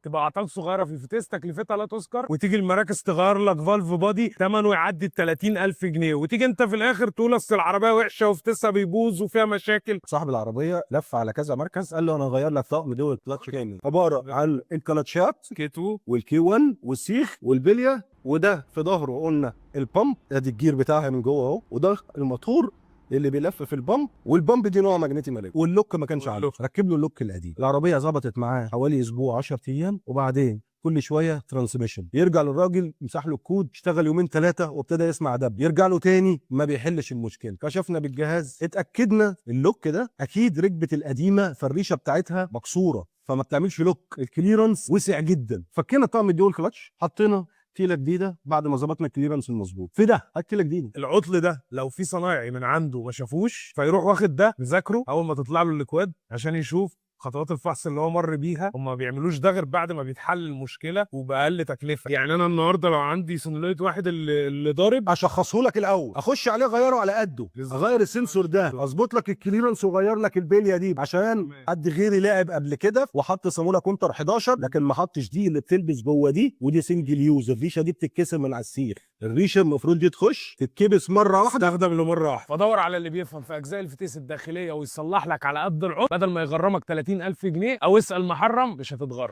تبقى اعطال صغيره في الفتيس تكلفتها لا تذكر، وتيجي المراكز تغير لك فالف بادي ثمنه يعدي ال 30,000 جنيه، وتيجي انت في الاخر تقول اصل العربيه وحشه وفتيسها بيبوظ وفيها مشاكل. صاحب العربيه لف على كذا مركز، قال له انا هغير لك طقم دول كلاتش كامل، عباره عن الكلاتشات كيتو والكي 1 والسيخ والبليه، وده في ظهره قلنا البامب، ادي الجير بتاعها من جوه اهو، وده الموتور اللي بيلف في البامب، والبامب دي نوع ماجنتي مالك، واللوك ما كانش عنده، ركب له اللوك القديم. العربيه ظبطت معاه حوالي اسبوع 10 ايام، وبعدين كل شويه ترانسميشن، يرجع للراجل يمسح له الكود، اشتغل يومين ثلاثه وابتدى يسمع دب، يرجع له تاني ما بيحلش المشكله. كشفنا بالجهاز اتاكدنا اللوك ده اكيد ركبه القديمه فالريشه بتاعتها مكسوره فما بتعملش لوك، الكليرنس وسع جدا. فكينا طقم الديول كلاتش، حطينا تيله جديده بعد ما ظبطنا الكليرنس المظبوط، في ده التيله جديده. العطل ده لو في صنايعي من عنده ما شافوش فيروح واخد ده مذاكره اول ما تطلع له الاكواد عشان يشوف خطوات الفحص اللي هو مر بيها. هم ما بيعملوش ده غير بعد ما بيتحل المشكله وباقل تكلفه. يعني انا النهارده لو عندي سنوليت واحد اللي ضارب، اشخصه لك الاول، اخش عليه اغيره على قده، اغير السنسور ده، اظبط لك الكليرنس واغير لك البليه دي، عشان حد غيري لعب قبل كده وحط صاموله كونتر 11 لكن ما حطش دي اللي بتلبس جوه دي، ودي سنجل يوز، الريشه دي بتتكسر من على السيخ، الريشه المفروض دي تخش تتكبس مره واحده. استخدم له مره واحده. فدور على اللي بيفهم في اجزاء الفتيس الداخليه ويصلح لك على قد العطل بدل ما يغرمك 30,000 جنيه، او اسال محرم مش هتتغرم.